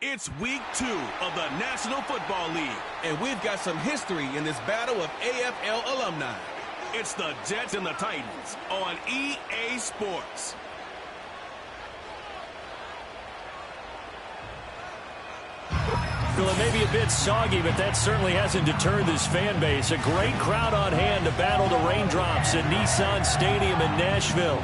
It's week 2 of the National Football League, and we've got some history in this battle of AFL alumni. It's the Jets and the Titans on EA Sports. Well, it may be a bit soggy, but that certainly hasn't deterred this fan base. A great crowd on hand to battle the raindrops at Nissan Stadium in Nashville.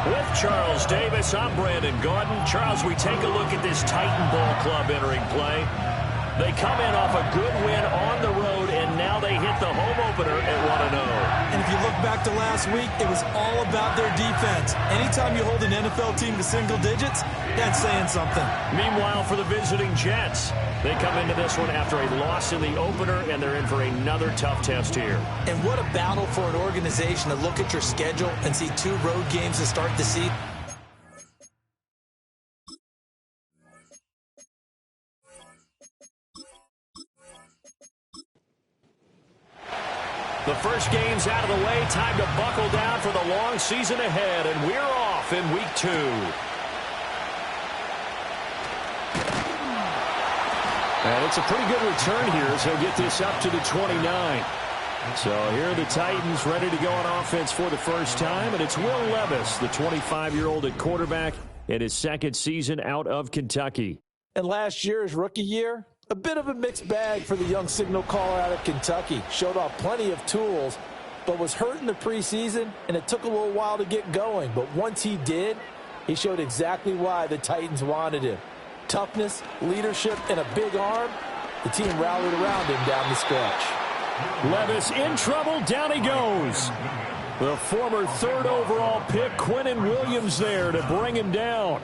With Charles Davis, I'm Brandon Gaudin. Charles, we take a look at this Titan Ball Club entering play. They come in off a good win on the road, and now they hit the home opener at 1-0. And if you look back to last week, it was all about their defense. Anytime you hold an NFL team to single digits, that's saying something. Meanwhile, for the visiting Jets, they come into this one after a loss in the opener, and they're in for another tough test here. And what a battle for an organization to look at your schedule and see 2 road games to start the season. The first game's out of the way. Time to buckle down for the long season ahead, and we're off in week 2. And it's a pretty good return here as he'll get this up to the 29. So here are the Titans ready to go on offense for the first time, and it's Will Levis, the 25-year-old at quarterback, in his second season out of Kentucky. And last year's rookie year, a bit of a mixed bag for the young signal caller out of Kentucky. Showed off plenty of tools, but was hurt in the preseason, and it took a little while to get going. But once he did, he showed exactly why the Titans wanted him. Toughness, leadership, and a big arm. The team rallied around him down the stretch. Levis in trouble. Down he goes. The former 3rd overall pick, Quinnen Williams, there to bring him down.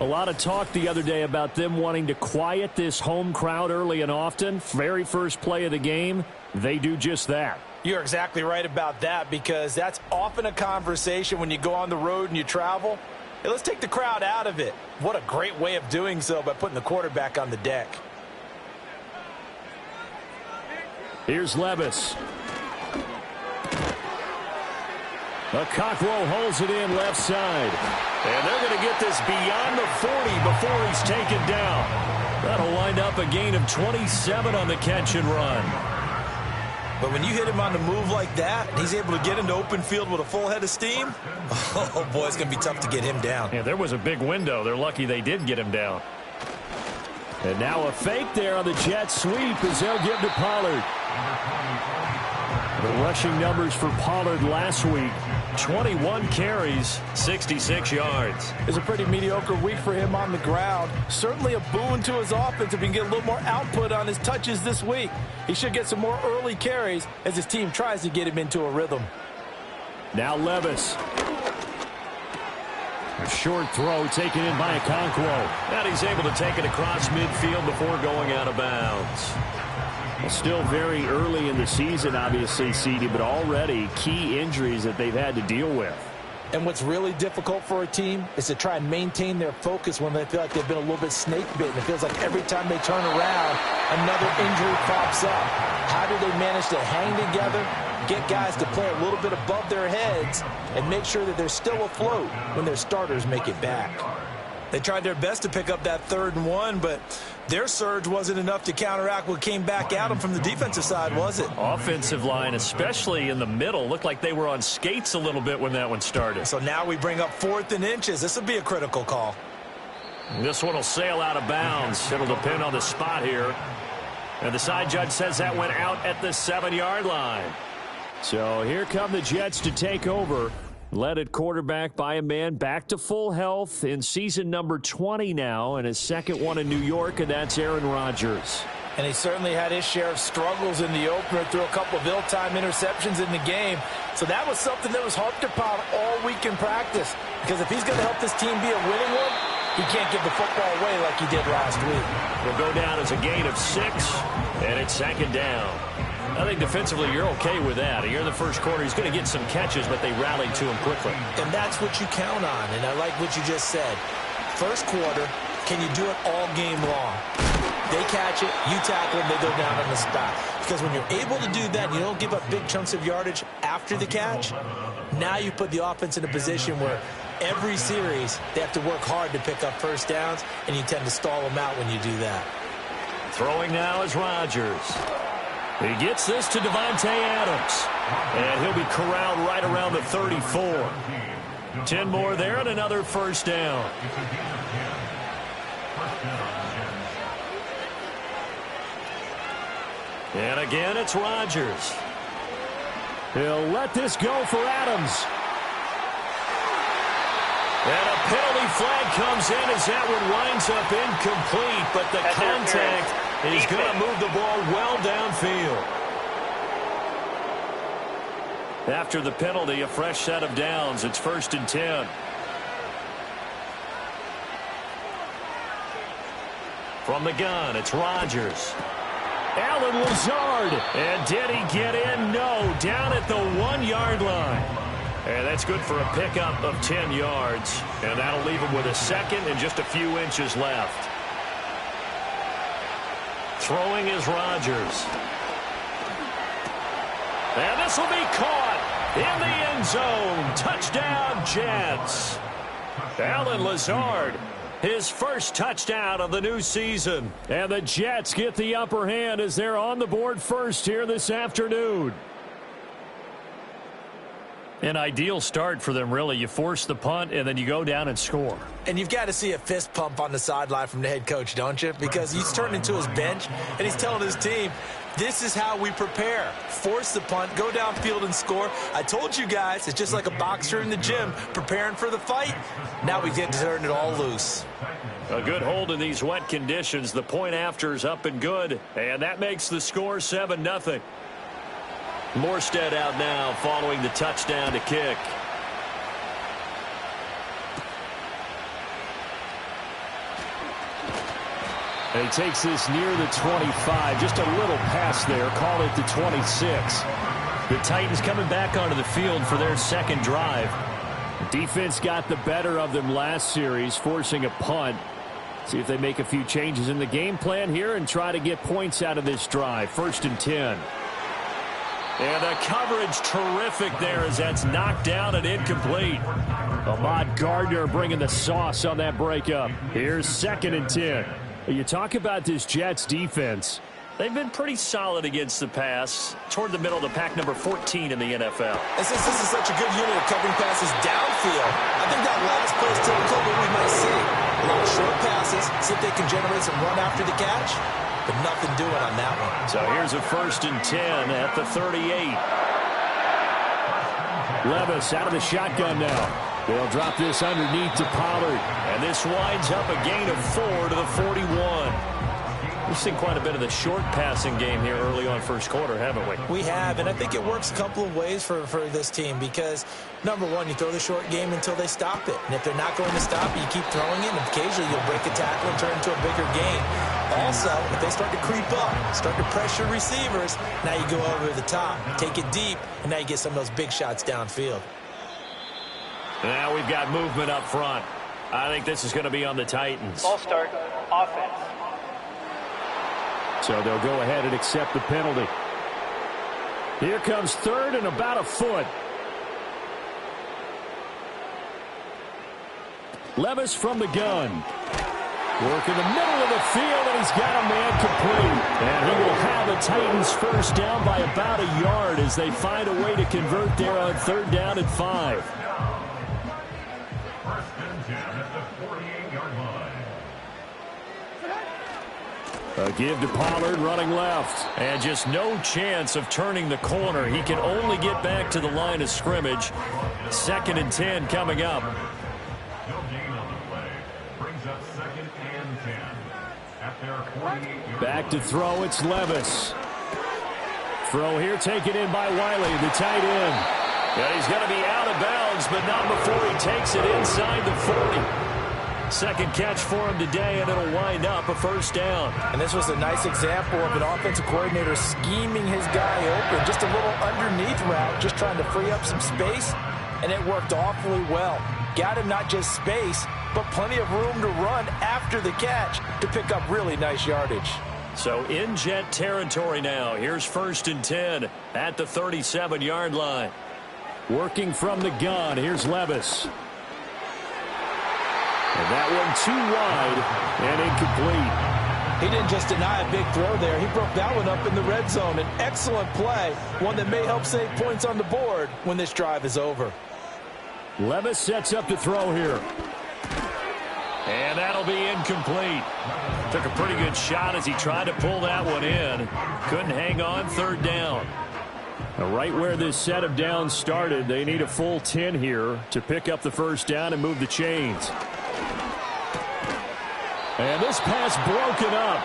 A lot of talk the other day about them wanting to quiet this home crowd early and often. Very first play of the game, they do just that. You're exactly right about that, because that's often a conversation when you go on the road and you travel. Hey, let's take the crowd out of it. What a great way of doing so by putting the quarterback on the deck. Here's Levis. Okonkwo holds it in left side. And they're going to get this beyond the 40 before he's taken down. That'll wind up a gain of 27 on the catch and run. But when you hit him on the move like that, and he's able to get into open field with a full head of steam, oh boy, it's going to be tough to get him down. Yeah, there was a big window. They're lucky they did get him down. And now a fake there on the Jets sweep as they'll give to Pollard. The rushing numbers for Pollard last week, 21 carries, 66 yards. It was a pretty mediocre week for him on the ground. Certainly a boon to his offense if he can get a little more output on his touches this week. He should get some more early carries as his team tries to get him into a rhythm. Now Levis. A short throw taken in by Okonkwo. And he's able to take it across midfield before going out of bounds. Still very early in the season, obviously, CD, but already key injuries that they've had to deal with. And what's really difficult for a team is to try and maintain their focus when they feel like they've been a little bit snake-bitten. It feels like every time they turn around, another injury pops up. How do they manage to hang together, get guys to play a little bit above their heads, and make sure that they're still afloat when their starters make it back? They tried their best to pick up that 3rd and 1, but their surge wasn't enough to counteract what came back at them from the defensive side, was it? Offensive line, especially in the middle, looked like they were on skates a little bit when that one started. So now we bring up 4th and inches. This will be a critical call. This one will sail out of bounds. It'll depend on the spot here. And the side judge says that went out at the 7-yard line. So here come the Jets to take over. Led at quarterback by a man back to full health in season number 20 now, and his second one in New York, and that's Aaron Rodgers. And he certainly had his share of struggles in the opener, threw a couple of ill-timed interceptions in the game. So that was something that was harped upon all week in practice, because if he's going to help this team be a winning one, he can't give the football away like he did last week. Will go down as a gain of 6, and it's 2nd down. I think defensively you're okay with that. Here in the first quarter, he's going to get some catches, but they rallied to him quickly. And that's what you count on, and I like what you just said. First quarter, can you do it all game long? They catch it, you tackle them, they go down on the spot. Because when you're able to do that, you don't give up big chunks of yardage after the catch, now you put the offense in a position where every series, they have to work hard to pick up first downs, and you tend to stall them out when you do that. Throwing now is Rodgers. He gets this to Davante Adams. And he'll be corralled right around the 34. 10 more there and another first down. And again, it's Rodgers. He'll let this go for Adams. And a penalty flag comes in as that one winds up incomplete, but the contact is going to move the ball well downfield. After the penalty, a fresh set of downs. It's 1st and 10. From the gun, it's Rodgers. Allen Lazard. And did he get in? No. Down at the 1-yard line. And that's good for a pickup of 10 yards. And that'll leave him with a second and just a few inches left. Throwing is Rodgers. And this will be caught in the end zone. Touchdown, Jets. Allen Lazard, his first touchdown of the new season. And the Jets get the upper hand as they're on the board first here this afternoon. An ideal start for them, really. You force the punt, and then you go down and score. And you've got to see a fist pump on the sideline from the head coach, don't you? Because he's turned into his bench, and he's telling his team, this is how we prepare. Force the punt, go downfield and score. I told you guys, it's just like a boxer in the gym preparing for the fight. Now we get to turn it all loose. A good hold in these wet conditions. The point after is up and good, and that makes the score 7-0. Morstead out now following the touchdown to kick. And he takes this near the 25. Just a little pass there. Call it the 26. The Titans coming back onto the field for their second drive. Defense got the better of them last series, forcing a punt. See if they make a few changes in the game plan here and try to get points out of this drive. 1st and 10. And the coverage terrific there as that's knocked down and incomplete. Ahmad Gardner bringing the sauce on that breakup. Here's 2nd and 10. You talk about this Jets defense. They've been pretty solid against the pass. Toward the middle of the pack, number 14 in the NFL. And since this is such a good unit of covering passes downfield, I think that last play is typical of what we might see. A lot of short passes, see if they can generate some run after the catch. But nothing doing on that one. So here's a 1st and 10 at the 38. Levis out of the shotgun now. They'll drop this underneath to Pollard. And this winds up a gain of 4 to the 41. We've seen quite a bit of the short passing game here early on first quarter, haven't we? We have, and I think it works a couple of ways for this team because, number one, you throw the short game until they stop it. And if they're not going to stop it, you keep throwing it, and occasionally you'll break a tackle and turn into a bigger gain. Also, if they start to creep up, start to pressure receivers, now you go over the top, take it deep, and now you get some of those big shots downfield. Now we've got movement up front. I think this is going to be on the Titans. Ball start, offense. So they'll go ahead and accept the penalty. Here comes 3rd and about a foot. Levis from the gun. Work in the middle of the field, and he's got a man complete. And he will have the Titans first down by about a yard as they find a way to convert there on 3rd down and 5. A give to Pollard running left. And just no chance of turning the corner. He can only get back to the line of scrimmage. 2nd and 10 coming up. Back to throw, it's Levis. Throw here taken in by Wiley, the tight end. Yeah, he's going to be out of bounds, but not before he takes it inside the 40. Second catch for him today, and it'll wind up a first down. And this was a nice example of an offensive coordinator scheming his guy open. Just a little underneath route, just trying to free up some space, and it worked awfully well. Got him not just space, but plenty of room to run after the catch to pick up really nice yardage. So in Jet territory now. Here's 1st and 10 at the 37-yard line. Working from the gun, here's Levis. And that one too wide and incomplete. He didn't just deny a big throw there. He broke that one up in the red zone. An excellent play, one that may help save points on the board when this drive is over. Levis sets up to throw here. And that'll be incomplete. Took a pretty good shot as he tried to pull that one in. Couldn't hang on, third down. Now, right where this set of downs started, they need a full 10 here to pick up the first down and move the chains. And this pass broken up.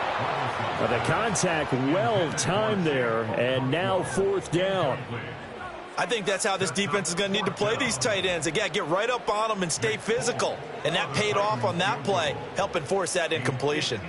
Now, the contact well timed there, and now fourth down. I think that's how this defense is going to need to play these tight ends. Again, get right up on them and stay physical. And that paid off on that play, helping force that incompletion.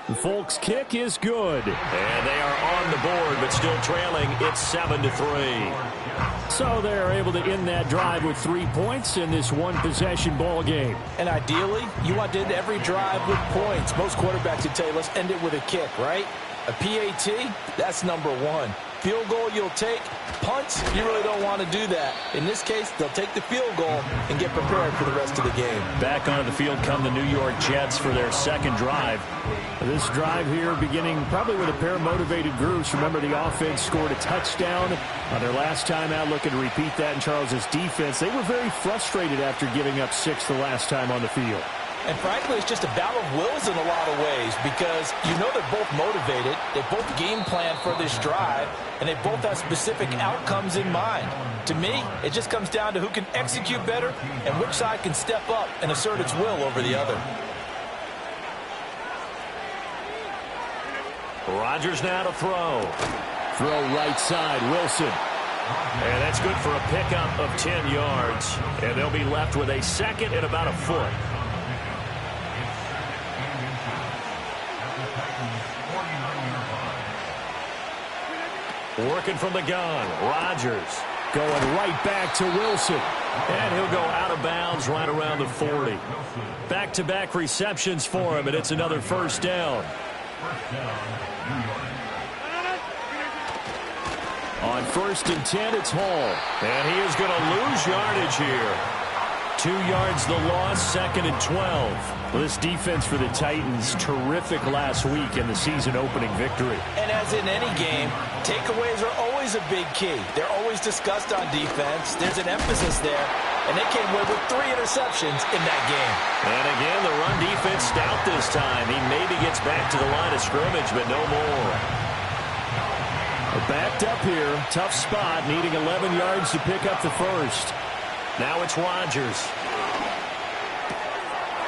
The Folks kick is good. And they are on the board, but still trailing. It's 7-3. So they're able to end that drive with 3 points in this one-possession ball game. And ideally, you want to end every drive with points. Most quarterbacks would tell you, let's end it with a kick, right? A PAT, that's number one. Field goal you'll take. Punts, you really don't want to do that. In this case, they'll take the field goal and get prepared for the rest of the game. Back onto the field come the New York Jets for their second drive. This drive here beginning probably with a pair of motivated groups. Remember, the offense scored a touchdown on their last time out, looking to repeat that in Charles's defense. They were very frustrated after giving up 6 the last time on the field. And frankly, it's just a battle of wills in a lot of ways because you know they're both motivated, they both game plan for this drive, and they both have specific outcomes in mind. To me, it just comes down to who can execute better and which side can step up and assert its will over the other. Rodgers now to throw. Throw right side, Wilson. And that's good for a pickup of 10 yards. And they'll be left with a second and about a foot. Working from the gun, Rodgers going right back to Wilson. And he'll go out of bounds right around the 40. Back-to-back receptions for him, and it's another first down. On 1st and 10, it's Hall. And he is going to lose yardage here. 2 yards the loss, 2nd and 12. Well, this defense for the Titans, terrific last week in the season-opening victory. And as in any game, takeaways are always a big key. They're always discussed on defense. There's an emphasis there, and they came away with 3 interceptions in that game. And again, the run defense stout this time. He maybe gets back to the line of scrimmage, but no more. Backed up here, tough spot, needing 11 yards to pick up the first. Now it's Rodgers.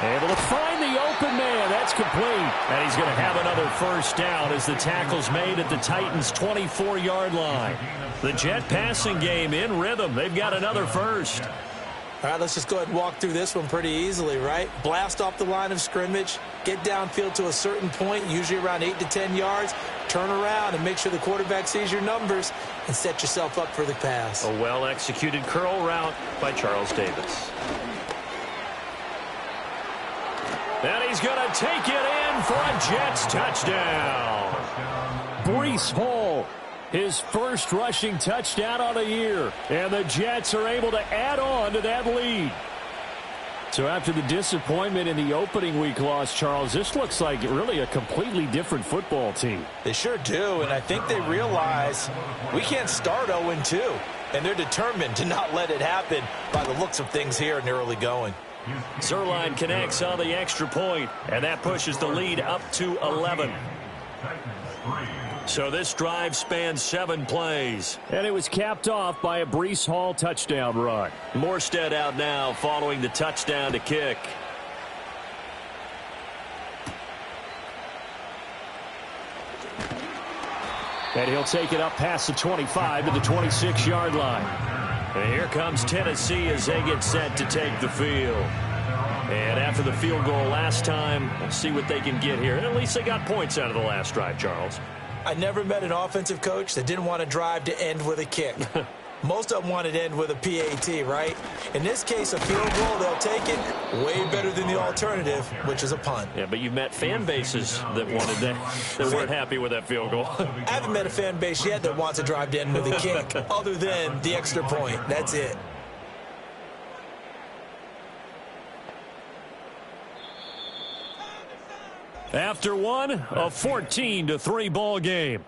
Able to find the open man. That's complete. And he's going to have another first down as the tackle's made at the Titans' 24-yard line. The Jet passing game in rhythm. They've got another first. All right, let's just go ahead and walk through this one pretty easily, right? Blast off the line of scrimmage, get downfield to a certain point, usually around 8 to 10 yards, turn around and make sure the quarterback sees your numbers and set yourself up for the pass. A well-executed curl route by Charles Davis. And he's going to take it in for a Jets touchdown. Breece Hall, his first rushing touchdown on the year. And the Jets are able to add on to that lead. So after the disappointment in the opening week loss, Charles, this looks like really a completely different football team. They sure do, and I think they realize we can't start 0-2. And they're determined to not let it happen by the looks of things here in the early going. Zuerlein connects on the extra point, and that pushes the lead up to 11. So this drive spans 7 plays. And it was capped off by a Breece Hall touchdown run. Morstead out now following the touchdown to kick. And he'll take it up past the 25 to the 26-yard line. And here comes Tennessee as they get set to take the field. And after the field goal last time, we'll see what they can get here. And at least they got points out of the last drive, Charles. I never met an offensive coach that didn't want to drive to end with a kick. Most of them wanted to end with a PAT, right? In this case, a field goal, they'll take it way better than the alternative, which is a punt. Yeah, but you've met fan bases that wanted that weren't happy with that field goal. I haven't met a fan base yet that wants to drive to end with a kick, other than the extra point. That's it. After one, a 14-3 ball game.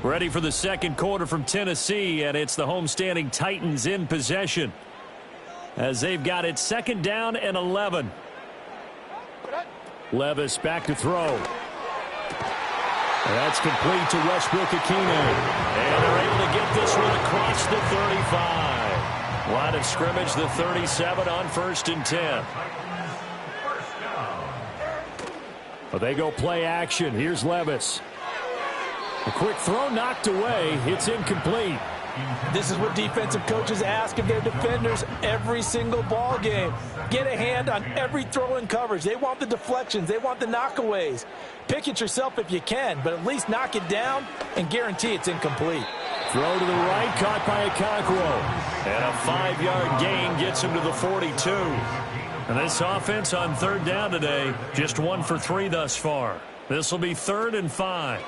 Ready for the second quarter from Tennessee, and it's the homestanding Titans in possession as they've got it second down and 11. Levis back to throw. That's complete to Westbrook-Ikhine. And they're able to get this one across the 35. Line of scrimmage, the 37 on 1st and 10. But they go play action. Here's Levis. A quick throw knocked away. It's incomplete. This is what defensive coaches ask of their defenders every single ball game. Get a hand on every throw in coverage. They want the deflections. They want the knockaways. Pick it yourself if you can, but at least knock it down and guarantee it's incomplete. Throw to the right, caught by Okonkwo. And a 5-yard gain gets him to the 42. And this offense on third down today, just 1 for 3 thus far. This will be 3rd and 5.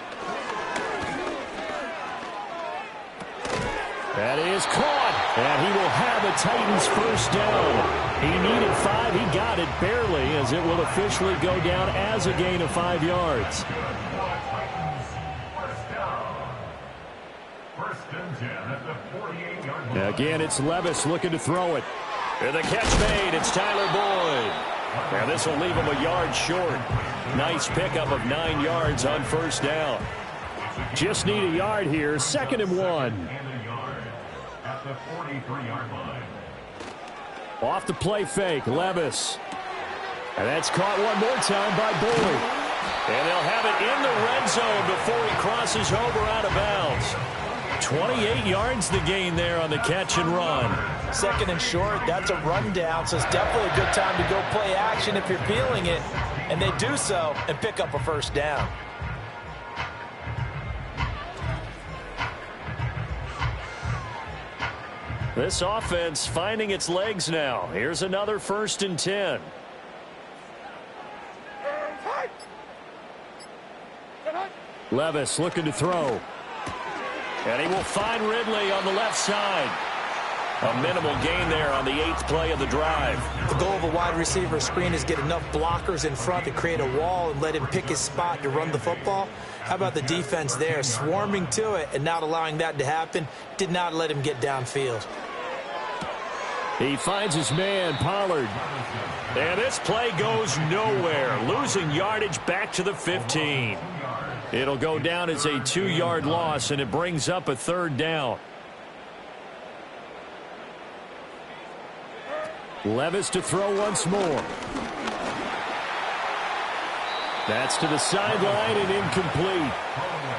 That is caught, and he will have a Titans first down. He needed 5. He got it barely, as it will officially go down as a gain of 5 yards. Again, it's Levis looking to throw it. And the catch made. It's Tyler Boyd. Now this will leave him a yard short. Nice pickup of 9 yards on first down. Just need a yard here. 2nd and 1. The 43-yard line. Off the play fake, Levis. And that's caught one more time by Boyd. And they'll have it in the red zone before he crosses over out of bounds. 28 yards the gain there on the catch and run. 2nd and short, that's a rundown, so it's definitely a good time to go play action if you're feeling it. And they do so and pick up a first down. This offense finding its legs now. Here's another 1st and 10. Levis looking to throw. And he will find Ridley on the left side. A minimal gain there on the 8th play of the drive. The goal of a wide receiver screen is get enough blockers in front to create a wall and let him pick his spot to run the football. How about the defense there, swarming to it and not allowing that to happen? Did not let him get downfield. He finds his man, Pollard. And this play goes nowhere. Losing yardage back to the 15. It'll go down as a 2-yard loss, and it brings up a 3rd down. Levis to throw once more. That's to the sideline and incomplete.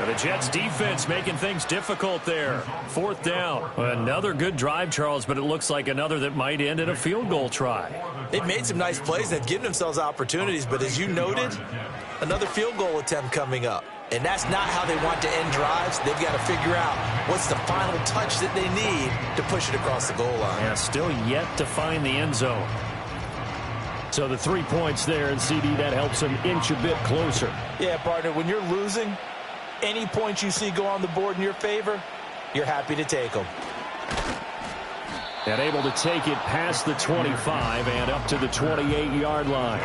The Jets defense making things difficult there. 4th down. Another good drive, Charles, but it looks like another that might end in a field goal try. They've made some nice plays. They've given themselves opportunities, but as you noted, another field goal attempt coming up. And that's not how they want to end drives. They've got to figure out what's the final touch that they need to push it across the goal line. Yeah, still yet to find the end zone. So the 3 points there, and CD, that helps them inch a bit closer. Yeah, partner, when you're losing, any points you see go on the board in your favor, you're happy to take them. And able to take it past the 25 and up to the 28-yard line.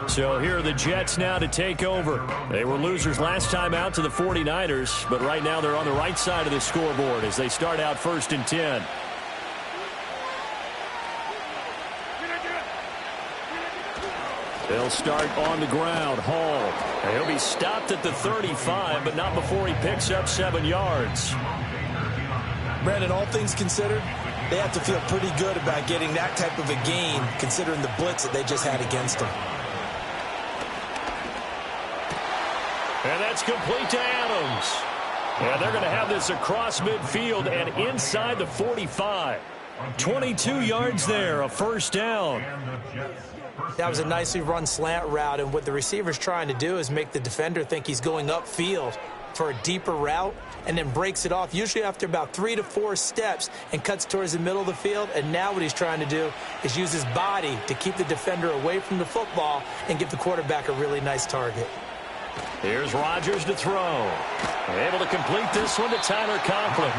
So here are the Jets now to take over. They were losers last time out to the 49ers, but right now they're on the right side of the scoreboard as they start out 1st and 10. They'll start on the ground. Hall. And he'll be stopped at the 35, but not before he picks up 7 yards. Brandon, all things considered, they have to feel pretty good about getting that type of a gain, considering the blitz that they just had against them. And that's complete to Adams. And they're going to have this across midfield and inside the 45. 22 yards there, a first down. That was a nicely run slant route, and what the receiver's trying to do is make the defender think he's going upfield for a deeper route and then breaks it off, usually after about 3 to 4 steps, and cuts towards the middle of the field. And now what he's trying to do is use his body to keep the defender away from the football and give the quarterback a really nice target. Here's Rodgers to throw. Able to complete this one to Tyler Conklin.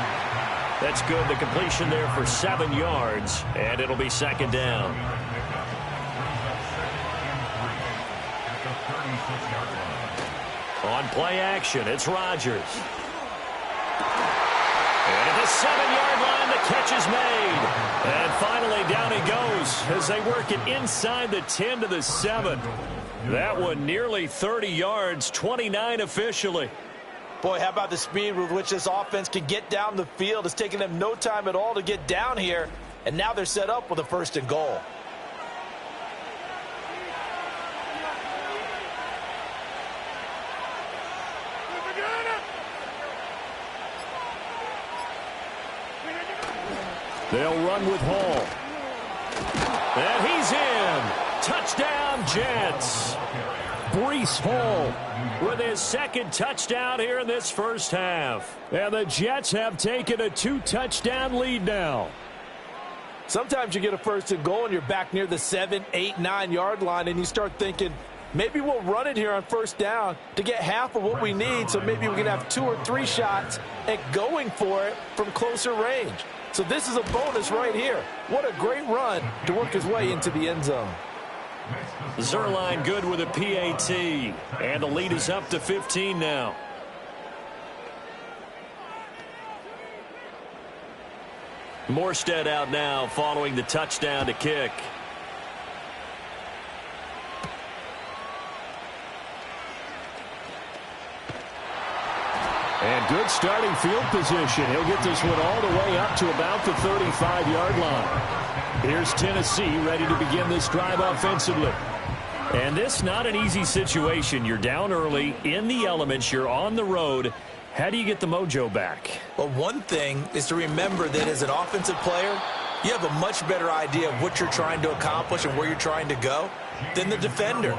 That's good. The completion there for 7 yards, and it'll be second down. On play action, it's Rodgers. And at the 7-yard line, the catch is made. And finally, down he goes as they work it inside the 10 to the 7. That one nearly 30 yards, 29 officially. Boy, how about the speed with which this offense can get down the field? It's taken them no time at all to get down here, and now they're set up with a 1st and goal. They'll run with Hall. And he's in. Touchdown, Jets. Breece Hall With his 2nd touchdown here in this first half. And the Jets have taken a 2-touchdown lead now. Sometimes you get a 1st and goal and you're back near the 7, 8, 9-yard line, and you start thinking, maybe we'll run it here on 1st down to get half of what we need, so maybe we can have 2 or 3 shots at going for it from closer range. So this is a bonus right here. What a great run to work his way into the end zone. Zuerlein good with a PAT. And the lead is up to 15 now. Morstead out now following the touchdown to kick. And good starting field position. He'll get this one all the way up to about the 35-yard line. Here's Tennessee ready to begin this drive offensively. And this not an easy situation. You're down early, in the elements, you're on the road. How do you get the mojo back? Well, one thing is to remember that as an offensive player, you have a much better idea of what you're trying to accomplish and where you're trying to go than the defender.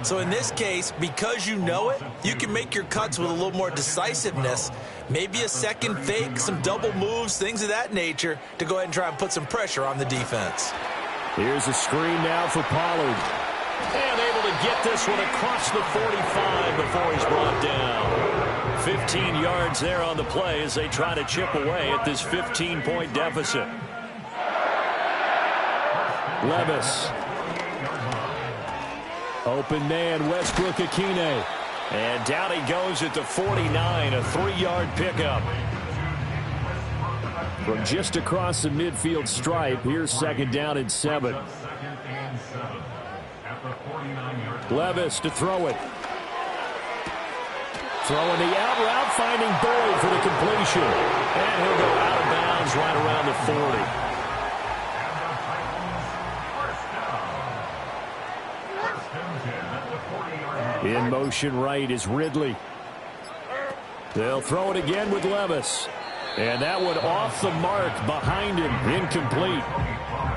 So in this case, because you know it, you can make your cuts with a little more decisiveness, maybe a second fake, some double moves, things of that nature, to go ahead and try and put some pressure on the defense. Here's a screen now for Pollard. And able to get this one across the 45 before he's brought down. 15 yards there on the play as they try to chip away at this 15-point deficit. Levis. Open man, Westbrook Akine. And down he goes at the 49, a 3-yard pickup. From just across the midfield stripe, here's 2nd down and 7. Levis to throw it. Throwing the out route, finding Boyd for the completion. And he'll go out of bounds right around the 40. In motion right is Ridley. They'll throw it again with Levis. And that one off the mark behind him, incomplete.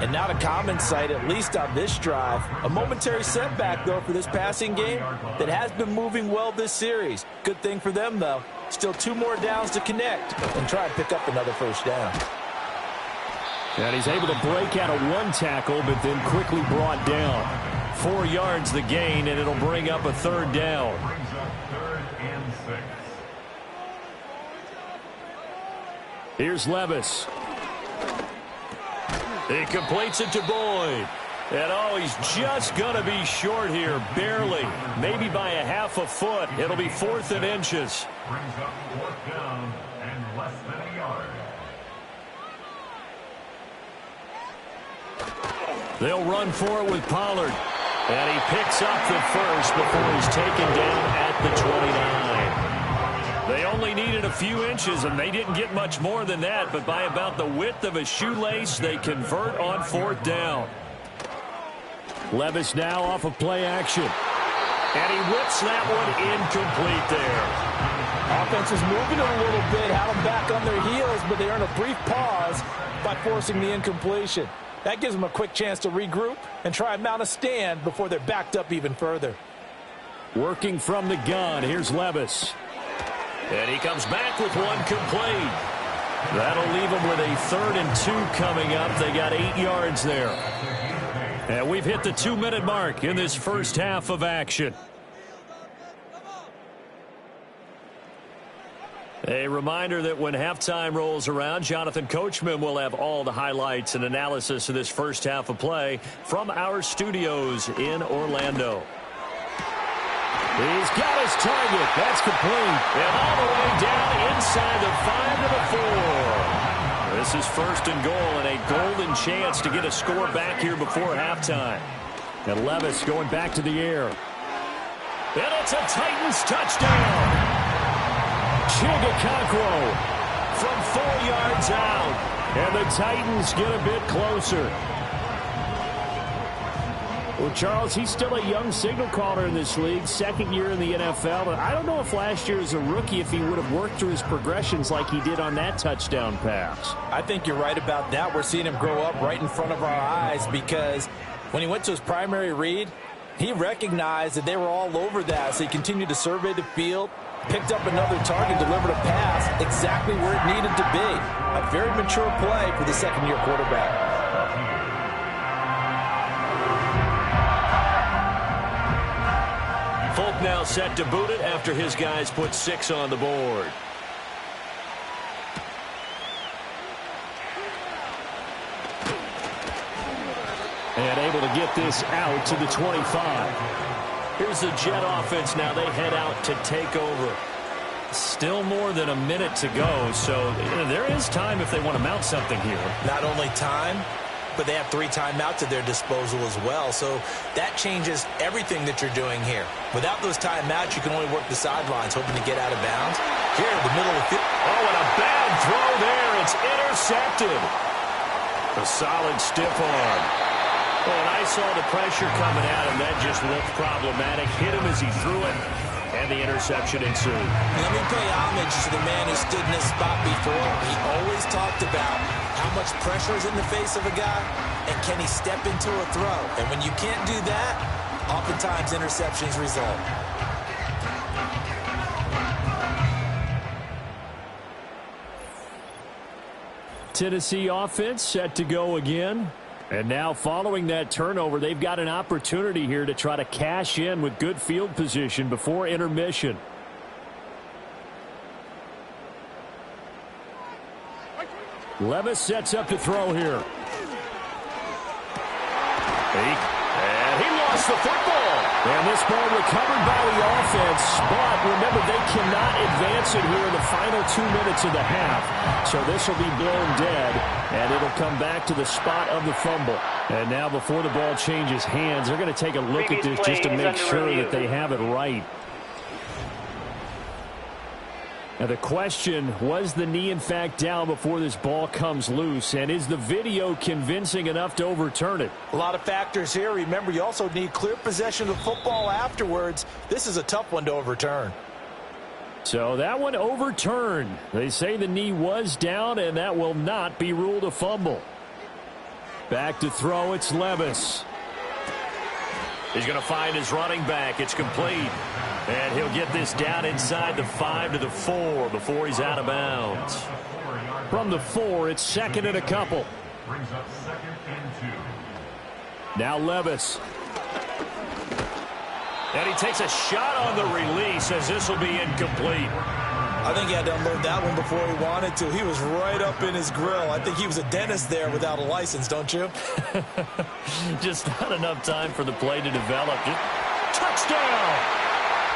And not a common sight, at least on this drive. A momentary setback, though, for this passing game that has been moving well this series. Good thing for them, though. Still 2 more downs to connect and try and pick up another 1st down. And he's able to break out of 1 tackle, but then quickly brought down. 4 yards the gain, and it'll bring up a 3rd down. Here's Levis. He completes it to Boyd. And oh, he's just going to be short here, barely. Maybe by a half a foot. It'll be 4th and inches. Brings up 4th down and less than a yard. They'll run for it with Pollard. And he picks up the first before he's taken down at the 29. They only needed a few inches, and they didn't get much more than that. But by about the width of a shoelace, they convert on 4th down. Levis now off of play action. And he whips that one incomplete there. Offense is moving it a little bit, had them back on their heels, but they earn a brief pause by forcing the incompletion. That gives them a quick chance to regroup and try and mount a stand before they're backed up even further. Working from the gun, here's Levis. And he comes back with one complete. That'll leave them with a 3rd and 2 coming up. They got 8 yards there. And we've hit the 2-minute mark in this first half of action. A reminder that when halftime rolls around, Jonathan Coachman will have all the highlights and analysis of this first half of play from our studios in Orlando. He's got his target. That's complete. And all the way down inside the 5 to the 4. This is first and goal and a golden chance to get a score back here before halftime. And Levis going back to the air. And it's a Titans touchdown. Chigakonkwo from 4 yards out. And the Titans get a bit closer. Well, Charles, he's still a young signal caller in this league, second year in the NFL. But I don't know if last year as a rookie, if he would have worked through his progressions like he did on that touchdown pass. I think you're right about that. We're seeing him grow up right in front of our eyes because when he went to his primary read, he recognized that they were all over that. So he continued to survey the field, picked up another target, delivered a pass exactly where it needed to be. A very mature play for the second-year quarterback. Folk now set to boot it after his guys put 6 on the board. And able to get this out to the 25. Here's the Jet offense now. They head out to take over. Still more than a minute to go, so there is time if they want to mount something here. Not only time, but they have 3 timeouts at their disposal as well. So that changes everything that you're doing here. Without those timeouts, you can only work the sidelines, hoping to get out of bounds. Here in the middle of the field. Oh, and a bad throw there. It's intercepted. A solid stiff arm. Oh, and I saw the pressure coming at him. That just looked problematic. Hit him as he threw it, and the interception ensued. Let me pay homage to the man who stood in this spot before. He always talked about how much pressure is in the face of a guy, and can he step into a throw? And when you can't do that, oftentimes interceptions result. Tennessee offense set to go again. And now following that turnover, they've got an opportunity here to try to cash in with good field position before intermission. Levis sets up to throw here. And he lost the football. And this ball recovered by the offense, but remember, they cannot advance it here in the final 2 minutes of the half. So this will be blown dead, and it'll come back to the spot of the fumble. And now before the ball changes hands, they're going to take a look at this just to make sure that they have it right. Now the question, was the knee in fact down before this ball comes loose? And is the video convincing enough to overturn it? A lot of factors here. Remember, you also need clear possession of the football afterwards. This is a tough one to overturn. So that one overturned. They say the knee was down, and that will not be ruled a fumble. Back to throw, it's Levis. He's going to find his running back. It's complete. And he'll get this down inside the 5 to the 4 before he's out of bounds. From the 4, it's second and a couple. Brings up 2nd and 2. Now Levis. And he takes a shot on the release as this will be incomplete. I think he had to unload that one before he wanted to. He was right up in his grill. I think he was a dentist there without a license, don't you? Just not enough time for the play to develop. Touchdown!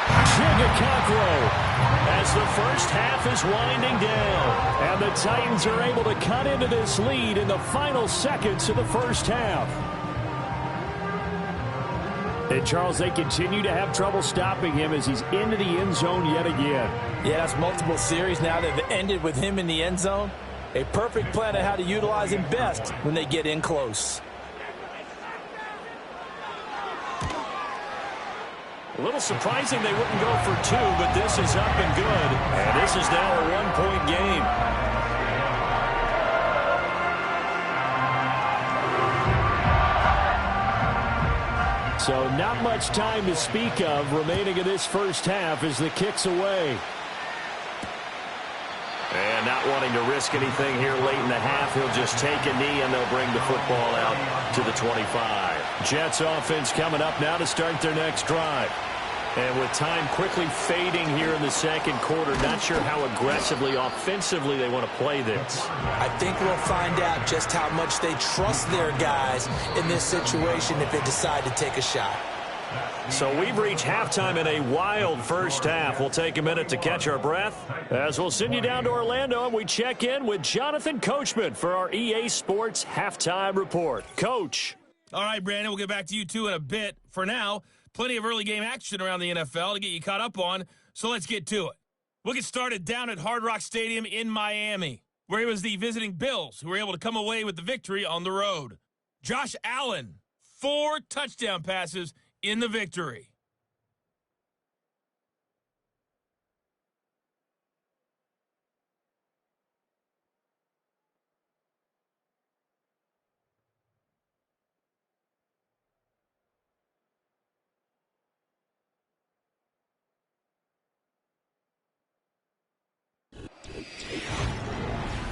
Chigakonkwo As the first half is winding down. And the Titans are able to cut into this lead in the final seconds of the first half. And Charles, they continue to have trouble stopping him as he's into the end zone yet again. Yeah, it's multiple series now that have ended with him in the end zone. A perfect plan of how to utilize him best when they get in close. A little surprising they wouldn't go for 2, but this is up and good. And this is now a 1-point game. So not much time to speak of remaining in this first half as the kick's away. And not wanting to risk anything here late in the half, he'll just take a knee and they'll bring the football out to the 25. Jets offense coming up now to start their next drive. And with time quickly fading here in the second quarter, not sure how aggressively, offensively they want to play this. I think we'll find out just how much they trust their guys in this situation if they decide to take a shot. So we've reached halftime in a wild first half. We'll take a minute to catch our breath as we'll send you down to Orlando and we check in with Jonathan Coachman for our EA Sports Halftime Report. Coach. All right, Brandon, we'll get back to you two in a bit. For now, plenty of early game action around the NFL to get you caught up on, so let's get to it. We'll get started down at Hard Rock Stadium in Miami, where it was the visiting Bills who were able to come away with the victory on the road. Josh Allen, 4 touchdown passes in the victory.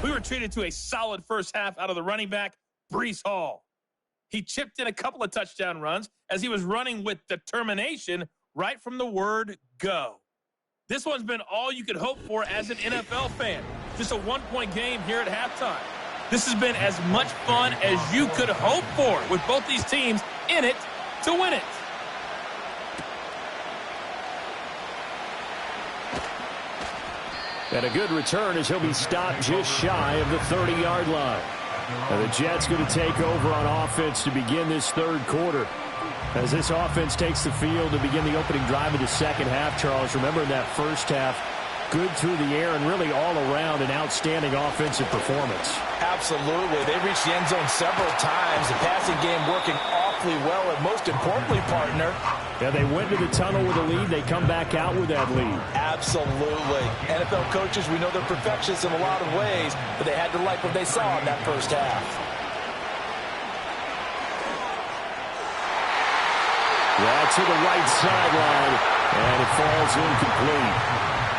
We were treated to a solid first half out of the running back, Breece Hall. He chipped in a couple of touchdown runs as he was running with determination right from the word go. This one's been all you could hope for as an NFL fan. Just a one-point game here at halftime. This has been as much fun as you could hope for with both these teams in it to win it. And a good return as he'll be stopped just shy of the 30-yard line. And the Jets going to take over on offense to begin this third quarter. As this offense takes the field to begin the opening drive of the second half, Charles, remember in that first half, good through the air and really all around an outstanding offensive performance. Absolutely. They reached the end zone several times. The passing game working awfully well, and most importantly, partner, yeah, they went to the tunnel with a lead. They come back out with that lead. Absolutely. NFL coaches, we know they're perfectionists in a lot of ways, but they had to like what they saw in that first half. Right to the right sideline, and it falls incomplete.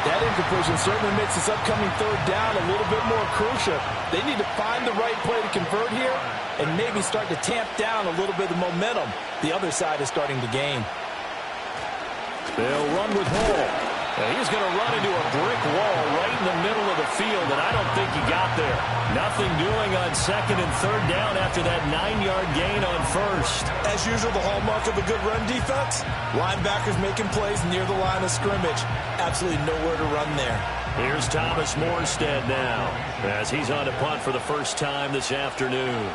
That incompletion certainly makes this upcoming third down a little bit more crucial. They need to find the right play to convert here and maybe start to tamp down a little bit of the momentum the other side is starting to gain. They'll run with Hall. And he's going to run into a brick wall right in the middle of the field, and I don't think he got there. Nothing doing on second and third down after that 9-yard gain on first. As usual, the hallmark of a good run defense, linebackers making plays near the line of scrimmage. Absolutely nowhere to run there. Here's Thomas Morstead now, as he's on to punt for the first time this afternoon.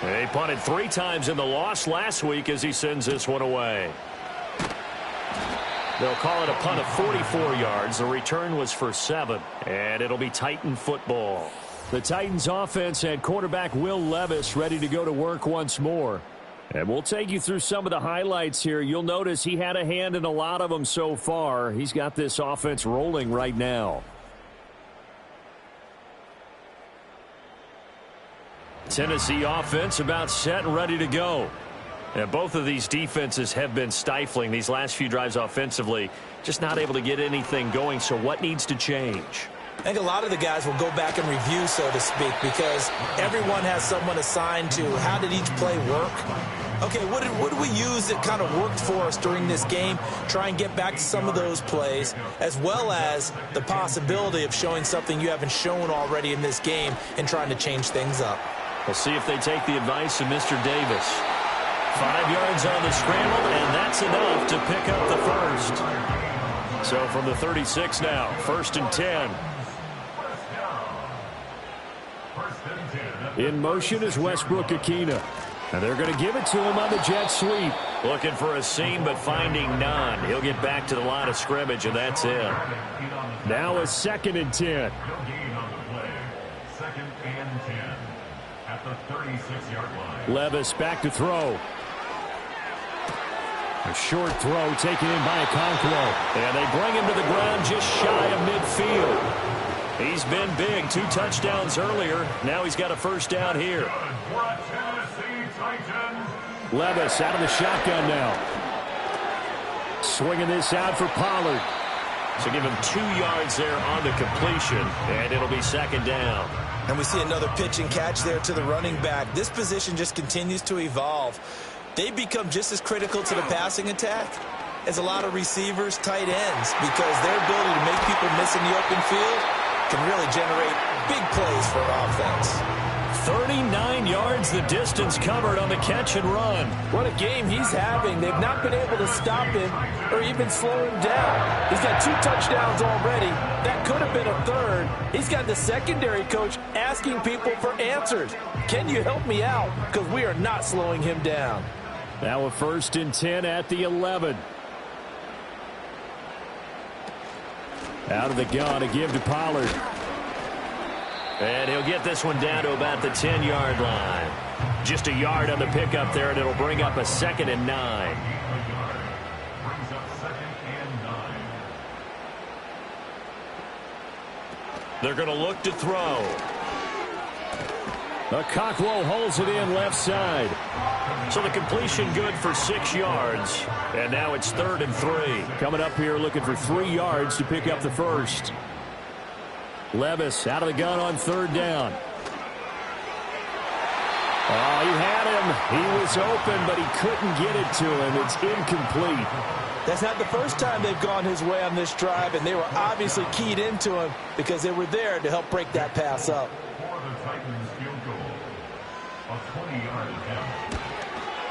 They punted 3 times in the loss last week as he sends this one away. They'll call it a punt of 44 yards. The return was for 7, and it'll be Titan football. The Titans offense had quarterback Will Levis ready to go to work once more. And we'll take you through some of the highlights here. You'll notice he had a hand in a lot of them so far. He's got this offense rolling right now. Tennessee offense about set and ready to go. And both of these defenses have been stifling these last few drives offensively. Just not able to get anything going. So what needs to change? I think a lot of the guys will go back and review, so to speak, because everyone has someone assigned to how did each play work. Okay, what did we use that kind of worked for us during this game? Try and get back to some of those plays, as well as the possibility of showing something you haven't shown already in this game and trying to change things up. We'll see if they take the advice of Mr. Davis. 5 yards on the scramble, and that's enough to pick up the first. So from the 36 now, 1st and 10. In motion is Westbrook-Ikhine. And they're going to give it to him on the jet sweep. Looking for a seam, but finding none. He'll get back to the line of scrimmage, and that's it. Now a 2nd and 10. 2nd and 10 at the 36-yard line. Levis back to throw. A short throw taken in by Okonkwo. And they bring him to the ground just shy of midfield. He's been big. 2 touchdowns earlier. Now he's got a first down here. Levis out of the shotgun now. Swinging this out for Pollard. So give him 2 yards there on the completion, and it'll be 2nd down. And we see another pitch and catch there to the running back. This position just continues to evolve. They become just as critical to the passing attack is a lot of receivers, tight ends, because their ability to make people miss in the open field can really generate big plays for an offense. 39 yards the distance covered on the catch and run. What a game he's having. They've not been able to stop him or even slow him down. He's got 2 touchdowns already. That could have been a third. He's got the secondary coach asking people for answers. Can you help me out? Because we are not slowing him down. Now a 1st and 10 at the 11. Out of the gun, a give to Pollard. And he'll get this one down to about the 10-yard line. Just a yard on the pickup there, and it'll bring up a 2nd and 9. They're going to look to throw. Okonkwo holds it in left side. So the completion good for 6 yards. And now it's 3rd and 3. Coming up here looking for 3 yards to pick up the first. Levis out of the gun on 3rd down. Oh, he had him. He was open, but he couldn't get it to him. It's incomplete. That's not the first time they've gone his way on this drive, and they were obviously keyed into him because they were there to help break that pass up.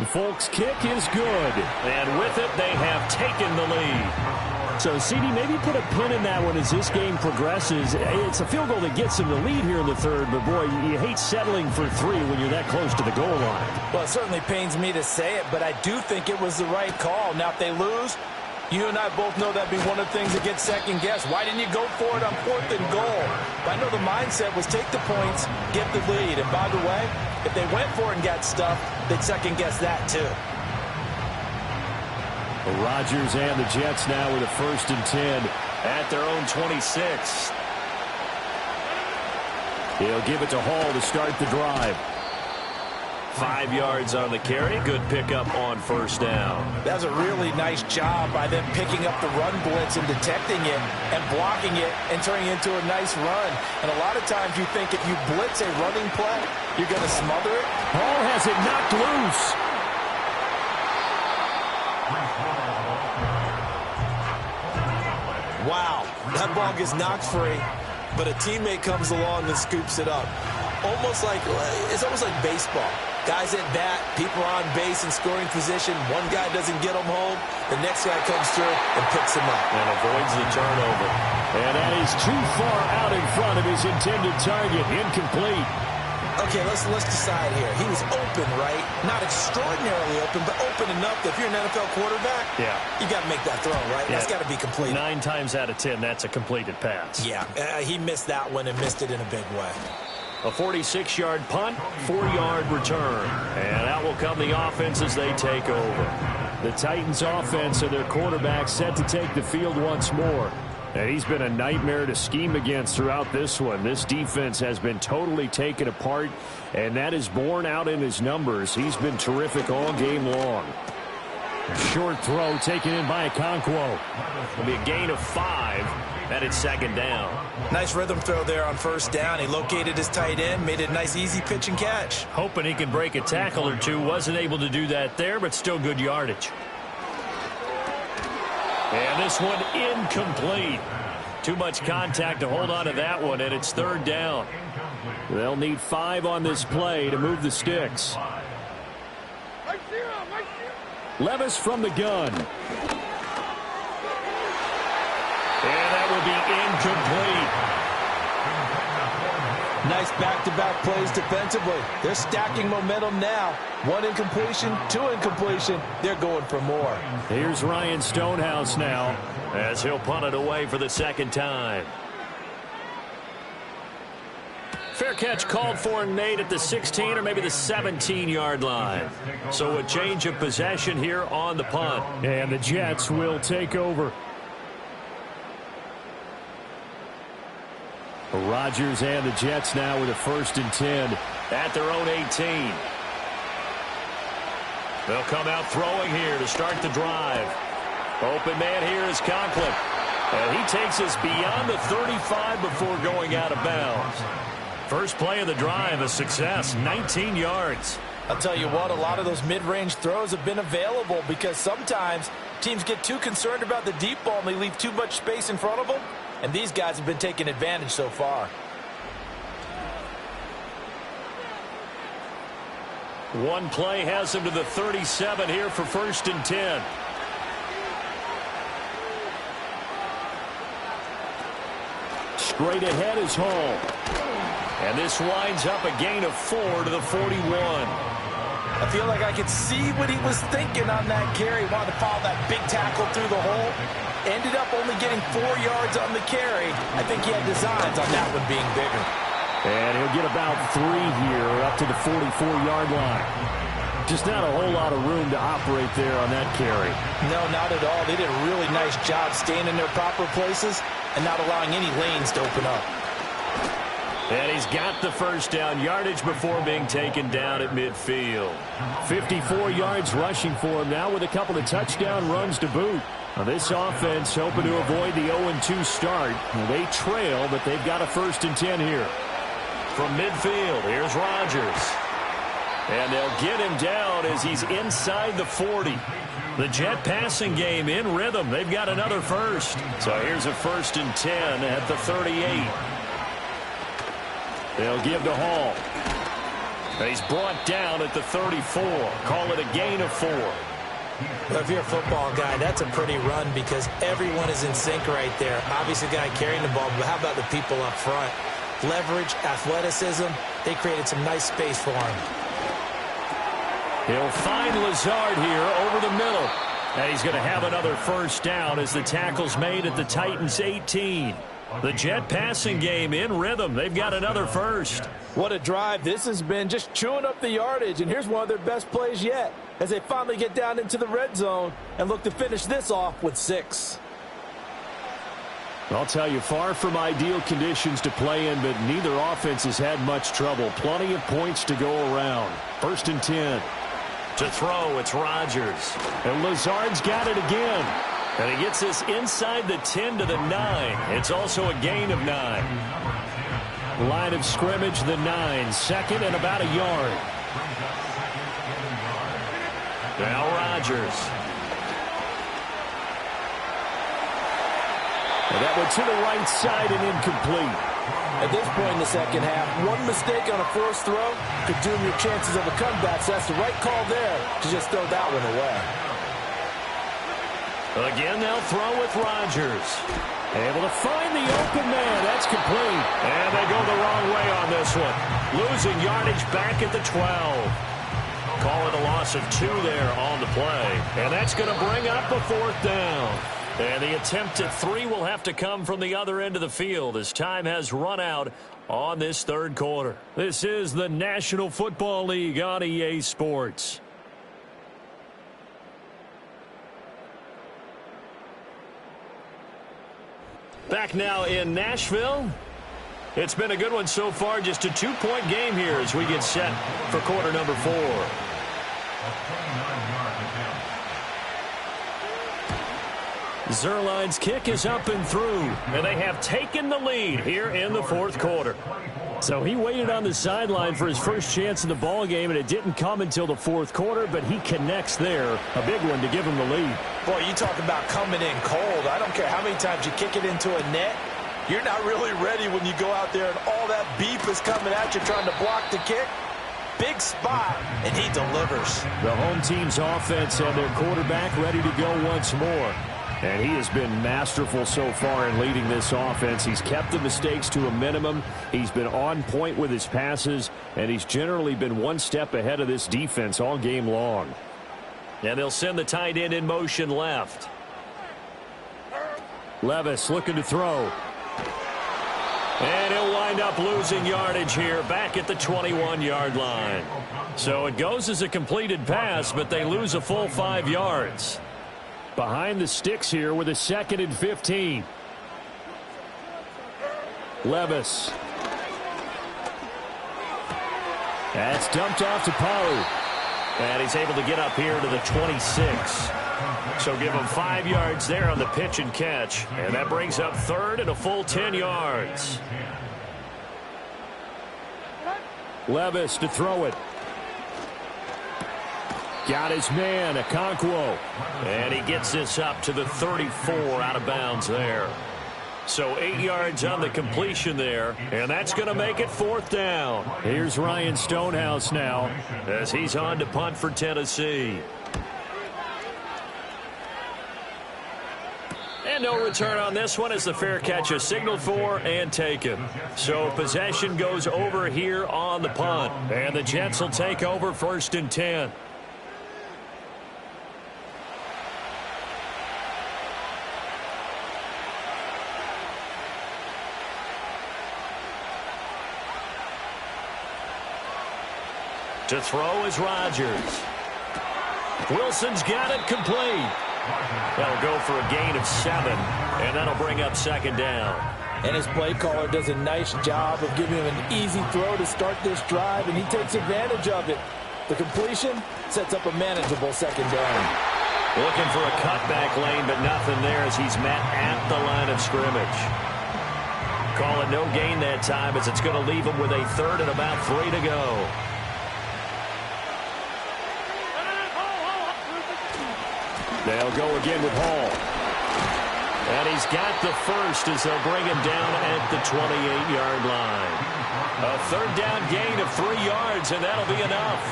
The Folks kick is good. And with it, they have taken the lead. So, CD, maybe put a pin in that one as this game progresses. It's a field goal that gets them the lead here in the 3rd, but, boy, you hate settling for 3 when you're that close to the goal line. Well, it certainly pains me to say it, but I do think it was the right call. Now, if they lose, you and I both know that'd be one of the things that gets second-guessed. Why didn't you go for it on 4th and goal? But I know the mindset was take the points, get the lead. And, by the way, if they went for it and got stuffed, they'd second-guess that, too. The Rodgers and the Jets now with a 1st and 10 at their own 26. He'll give it to Hall to start the drive. 5 yards on the carry. Good pickup on 1st down. That was a really nice job by them picking up the run blitz and detecting it and blocking it and turning it into a nice run. And a lot of times you think if you blitz a running play, you're going to smother it. Hall has it knocked loose. Wow, that ball gets knocked free, but a teammate comes along and scoops it up. It's almost like baseball. Guys at bat, people are on base in scoring position. One guy doesn't get them home. The next guy comes through and picks him up. And avoids the turnover. And that is too far out in front of his intended target. Incomplete. Okay, let's decide here. He was open, right? Not extraordinarily open, but open enough that if you're an NFL quarterback, you got to make that throw, right? Yeah. That's got to be completed. 9 times out of 10, that's a completed pass. Yeah, he missed that one and missed it in a big way. A 46-yard punt, 4-yard return. And out will come the offense as they take over. The Titans offense and their quarterback set to take the field once more. And he's been a nightmare to scheme against throughout this one. This defense has been totally taken apart, and that is borne out in his numbers. He's been terrific all game long. Short throw taken in by Okonkwo. It'll be a gain of 5, and it's 2nd down. Nice rhythm throw there on 1st down. He located his tight end, made it a nice easy pitch and catch. Hoping he can break a tackle or two. Wasn't able to do that there, but still good yardage. And this one incomplete. Too much contact to hold on to that one, and it's 3rd down. They'll need 5 on this play to move the sticks. Levis from the gun. And that will be incomplete. Nice back-to-back plays defensively. They're stacking momentum now. 1 incompletion, 2 incompletion. They're going for more. Here's Ryan Stonehouse now, as he'll punt it away for the 2nd time. Fair catch called for, Nate, at the 16 or maybe the 17-yard line. So a change of possession here on the punt. And the Jets will take over. Rodgers and the Jets now with a 1st and 10 at their own 18. They'll come out throwing here to start the drive. Open man here is Conklin. And he takes us beyond the 35 before going out of bounds. First play of the drive, a success, 19 yards. I'll tell you what, a lot of those mid-range throws have been available because sometimes teams get too concerned about the deep ball and they leave too much space in front of them, and these guys have been taking advantage so far. One play has him to the 37 here for 1st and 10. Straight ahead is Hall. And this winds up a gain of 4 to the 41. I feel like I could see what he was thinking on that carry. Wanted to follow that big tackle through the hole. Ended up only getting 4 yards on the carry. I think he had designs on that one being bigger. And he'll get about 3 here up to the 44-yard line. Just not a whole lot of room to operate there on that carry. No, not at all. They did a really nice job staying in their proper places and not allowing any lanes to open up. And he's got the first down yardage before being taken down at midfield. 54 yards rushing for him now with a couple of touchdown runs to boot. Now this offense hoping to avoid the 0-2 start. They trail, but they've got a 1st and 10 here. From midfield, here's Rodgers. And they'll get him down as he's inside the 40. The Jet passing game in rhythm. They've got another first. So here's a 1st and 10 at the 38. They'll give to Hall. And he's brought down at the 34. Call it a gain of 4. Well, if you're a football guy, that's a pretty run because everyone is in sync right there. Obviously, the guy carrying the ball, but how about the people up front? Leverage, athleticism, they created some nice space for him. He'll find Lazard here over the middle. And he's going to have another first down as the tackle's made at the Titans 18. The Jet passing game in rhythm. They've got another first. What a drive. This has been just chewing up the yardage, and here's one of their best plays yet as they finally get down into the red zone and look to finish this off with 6. I'll tell you, far from ideal conditions to play in, but neither offense has had much trouble. Plenty of points to go around. 1st and 10. To throw, it's Rodgers. And Lazard's got it again. And he gets this inside the 10 to the 9. It's also a gain of 9. Line of scrimmage, the 9. 2nd and about a yard. Now Rodgers. And that one to the right side and incomplete. At this point in the second half, one mistake on a forced throw could doom your chances of a comeback, so that's the right call there to just throw that one away. Again, they'll throw with Rodgers. Able to find the open man. That's complete. And they go the wrong way on this one. Losing yardage back at the 12. Call it a loss of 2 there on the play. And that's going to bring up a 4th down. And the attempt at 3 will have to come from the other end of the field as time has run out on this 3rd quarter. This is the National Football League on EA Sports. Back now in Nashville. It's been a good one so far. Just a 2-point game here as we get set for quarter number 4. Zuerlein's kick is up and through, and they have taken the lead here in the 4th quarter. So he waited on the sideline for his first chance in the ball game, and it didn't come until the 4th quarter, but he connects there. A big one to give him the lead. Boy, you talk about coming in cold. I don't care how many times you kick it into a net. You're not really ready when you go out there and all that beef is coming at you trying to block the kick. Big spot, and he delivers. The home team's offense and their quarterback ready to go once more. And he has been masterful so far in leading this offense. He's kept the mistakes to a minimum. He's been on point with his passes, and he's generally been one step ahead of this defense all game long. And they'll send the tight end in motion left. Levis looking to throw. And he'll wind up losing yardage here back at the 21-yard line. So it goes as a completed pass, but they lose a full 5 yards. Behind the sticks here with a 2nd and 15. Levis. That's dumped off to Pollard. And he's able to get up here to the 26. So give him 5 yards there on the pitch and catch. And that brings up 3rd and a full 10 yards. Levis to throw it. Got his man, Okonkwo. And he gets this up to the 34 out of bounds there. So 8 yards on the completion there, and that's going to make it 4th down. Here's Ryan Stonehouse now as he's on to punt for Tennessee. And no return on this one as the fair catch is signaled for and taken. So possession goes over here on the punt. And the Jets will take over 1st and 10. To throw is Rodgers. Wilson's got it complete. That'll go for a gain of 7, and that'll bring up 2nd down. And his play caller does a nice job of giving him an easy throw to start this drive, and he takes advantage of it. The completion sets up a manageable 2nd down. Looking for a cutback lane, but nothing there as he's met at the line of scrimmage. Call it no gain that time as it's going to leave him with a 3rd and about 3 to go. They'll go again with Hall. And he's got the first as they'll bring him down at the 28-yard line. A 3rd down gain of 3 yards, and that'll be enough.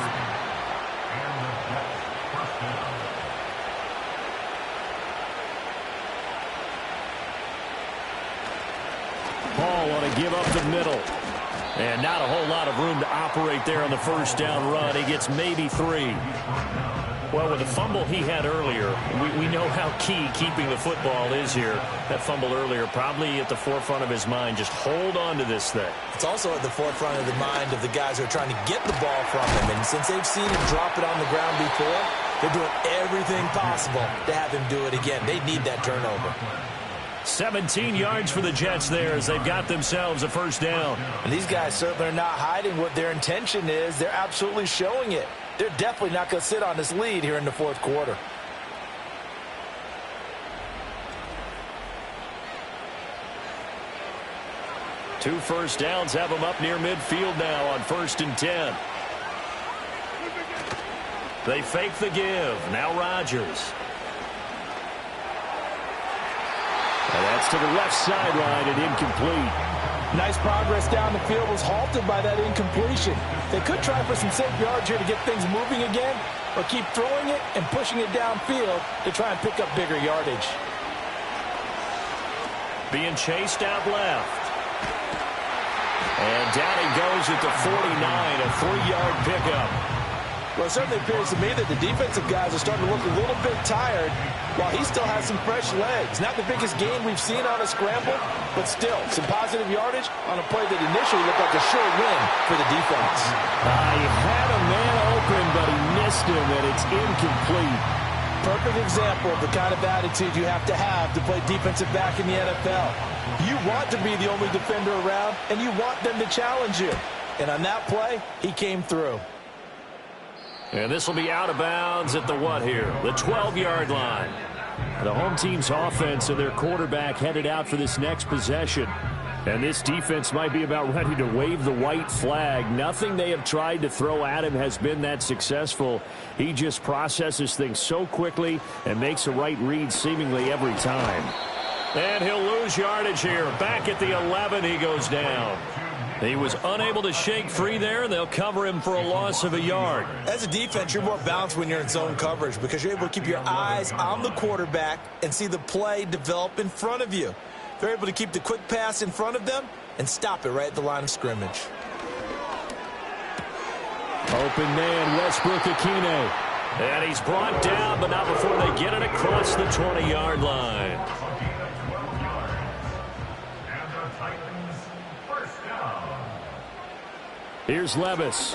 Hall on a give up the middle. And not a whole lot of room to operate there on the 1st down run. He gets maybe 3. Well, with the fumble he had earlier, we know how key keeping the football is here. That fumble earlier probably at the forefront of his mind. Just hold on to this thing. It's also at the forefront of the mind of the guys who are trying to get the ball from him. And since they've seen him drop it on the ground before, they're doing everything possible to have him do it again. They need that turnover. 17 yards for the Jets there as they've got themselves a 1st down. And these guys certainly are not hiding what their intention is. They're absolutely showing it. They're definitely not going to sit on this lead here in the 4th quarter. Two 1st downs have them up near midfield now on 1st and 10. They fake the give. Now Rodgers. And that's to the left sideline and incomplete. Nice progress down the field was halted by that incompletion. They could try for some safe yards here to get things moving again, or keep throwing it and pushing it downfield to try and pick up bigger yardage. Being chased out left. And down he goes at the 49, a 3-yard pickup. Well, it certainly appears to me that the defensive guys are starting to look a little bit tired while he still has some fresh legs. Not the biggest gain we've seen on a scramble, but still some positive yardage on a play that initially looked like a sure win for the defense. He had a man open, but he missed him, and it's incomplete. Perfect example of the kind of attitude you have to play defensive back in the NFL. You want to be the only defender around, and you want them to challenge you. And on that play, he came through. And this will be out of bounds at the what here? The 12-yard line. The home team's offense and their quarterback headed out for this next possession. And this defense might be about ready to wave the white flag. Nothing they have tried to throw at him has been that successful. He just processes things so quickly and makes a right read seemingly every time. And he'll lose yardage here. Back at the 11, he goes down. He was unable to shake free there, and they'll cover him for a loss of a yard. As a defense, you're more balanced when you're in zone coverage because you're able to keep your eyes on the quarterback and see the play develop in front of you. They're able to keep the quick pass in front of them and stop it right at the line of scrimmage. Open man, Westbrook-Ikhine. And he's brought down, but not before they get it across the 20-yard line. Here's Levis.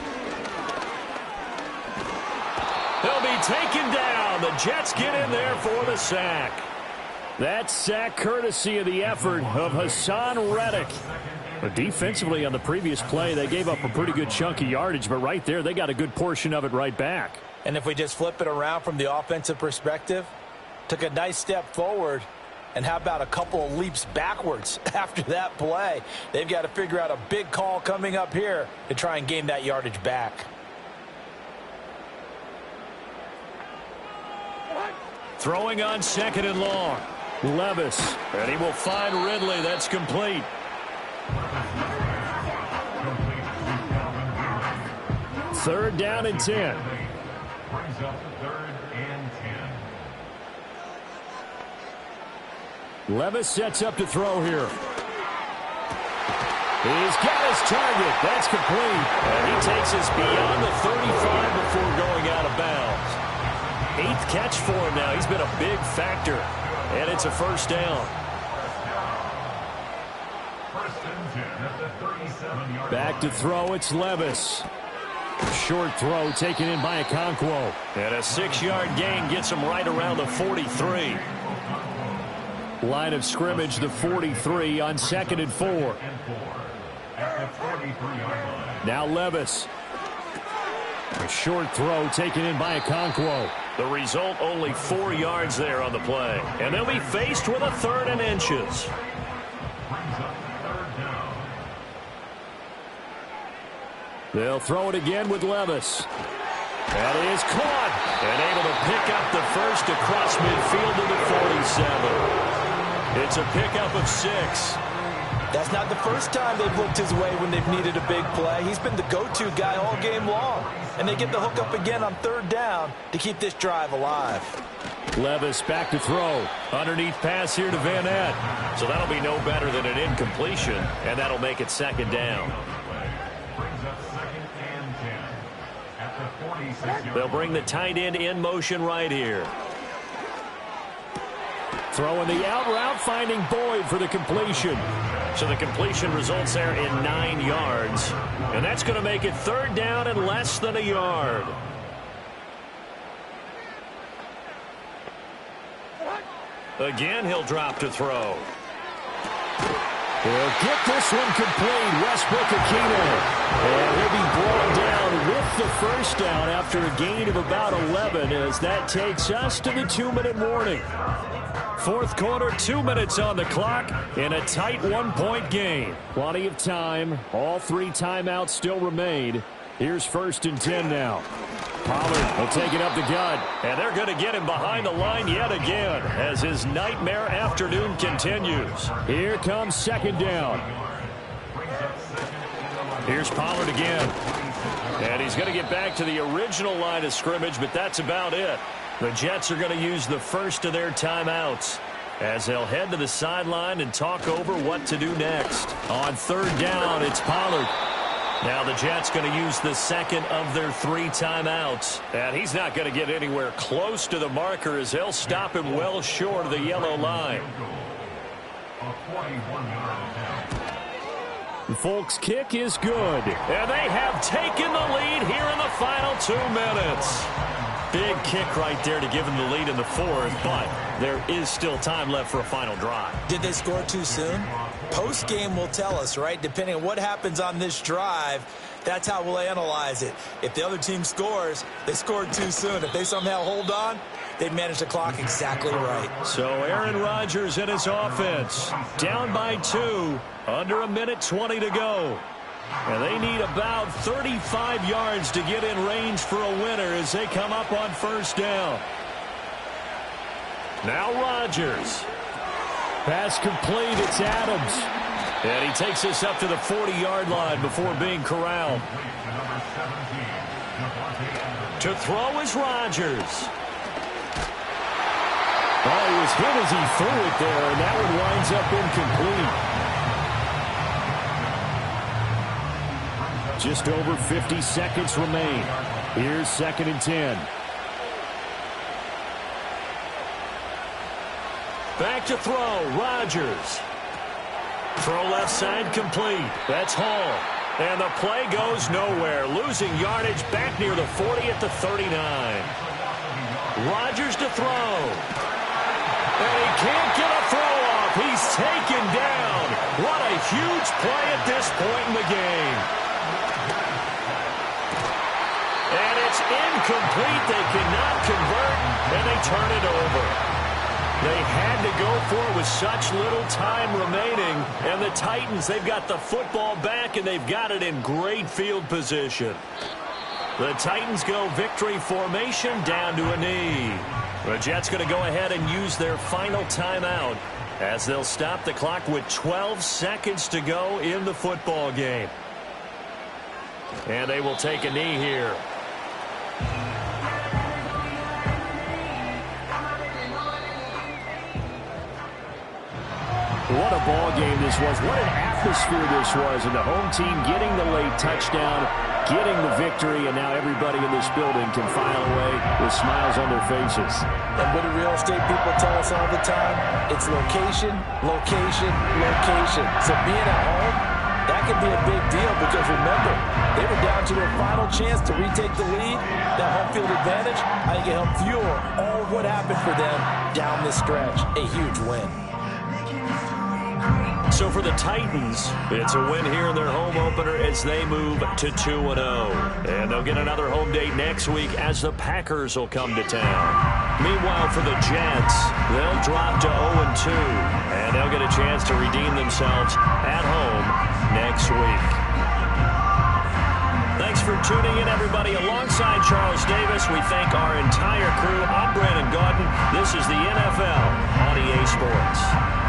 He'll be taken down. The Jets get in there for the sack. That sack courtesy of the effort of Hassan Reddick. But defensively on the previous play, they gave up a pretty good chunk of yardage, but right there, they got a good portion of it right back. And if we just flip it around from the offensive perspective, took a nice step forward, and how about a couple of leaps backwards after that play? They've got to figure out a big call coming up here to try and gain that yardage back. Throwing on 2nd and long. Levis. And he will find Ridley. That's complete. Third down and 10. Brings up 3rd and 10. Levis sets up to throw here. He's got his target. That's complete. And he takes us beyond the 35 before going out of bounds. 8th catch for him now. He's been a big factor. And it's a first down. Back to throw. It's Levis. Short throw taken in by Okonkwo. And a 6-yard gain gets him right around the 43. Line of scrimmage, the 43 on 2nd and 4. Now Levis. A short throw taken in by Okonkwo. The result, only 4 yards there on the play. And they'll be faced with a 3rd and inches. They'll throw it again with Levis. That is caught. And able to pick up the first across midfield to the 47. It's a pickup of 6. That's not the first time they've looked his way when they've needed a big play. He's been the go-to guy all game long. And they get the hook up again on 3rd down to keep this drive alive. Levis back to throw. Underneath pass here to Van Ness. So that'll be no better than an incompletion. And that'll make it 2nd down. They'll bring the tight end in motion right here. Throwing the out route, finding Boyd for the completion. So the completion results there in 9 yards. And that's going to make it 3rd down and less than a yard. Again, he'll drop to throw. He'll get this one complete. Westbrook-Ikhine. And he'll be brought down with the first down after a gain of about 11 as that takes us to the 2-minute warning. 4th quarter, 2 minutes on the clock in a tight 1-point game. Plenty of time. All 3 timeouts still remain. Here's 1st and 10 now. Pollard will take it up the gut. And they're going to get him behind the line yet again as his nightmare afternoon continues. Here comes 2nd down. Here's Pollard again. And he's going to get back to the original line of scrimmage, but that's about it. The Jets are going to use the first of their timeouts as they'll head to the sideline and talk over what to do next. On 3rd down, it's Pollard. Now the Jets going to use the second of their 3 timeouts. And he's not going to get anywhere close to the marker as they'll stop him well short of the yellow line. The Folks kick is good. And they have taken the lead here in the final 2 minutes. Big kick right there to give them the lead in the 4th, but there is still time left for a final drive. Did they score too soon? Post-game will tell us, right? Depending on what happens on this drive, that's how we'll analyze it. If the other team scores, they scored too soon. If they somehow hold on, they manage the clock exactly right. So Aaron Rodgers and his offense down by 2, under 1:20 to go. And they need about 35 yards to get in range for a winner as they come up on 1st down. Now Rodgers. Pass complete. It's Adams. And he takes us up to the 40-yard line before being corralled. To throw is Rodgers. Oh, he was hit as he threw it there, and that one winds up incomplete. Just over 50 seconds remain. Here's 2nd and 10. Back to throw, Rodgers. Throw left side complete. That's Hall. And the play goes nowhere. Losing yardage back near the 40 at the 39. Rodgers to throw. And he can't get a throw off. He's taken down. What a huge play at this point in the game. And it's incomplete. They cannot convert, and they turn it over. They had to go for it with such little time remaining. And the Titans, they've got the football back, and they've got it in great field position. The Titans go victory formation down to a knee. The Jets going to go ahead and use their final timeout as they'll stop the clock with 12 seconds to go in the football game. And they will take a knee here. What a ball game this was. What an atmosphere this was. And the home team getting the late touchdown, getting the victory, and now everybody in this building can file away with smiles on their faces. And what do real estate people tell us all the time? It's location, location, location. So being at home, that could be a big deal because remember, they were down to their final chance to retake the lead. That home field advantage, I think it helped fuel all of what happened for them down this stretch. A huge win. So for the Titans, it's a win here in their home opener as they move to 2-0. And they'll get another home date next week as the Packers will come to town. Meanwhile, for the Jets, they'll drop to 0-2. And they'll get a chance to redeem themselves at home next week. Thanks for tuning in, everybody. Alongside Charles Davis, we thank our entire crew. I'm Brandon Gaudin. This is the NFL on EA Sports.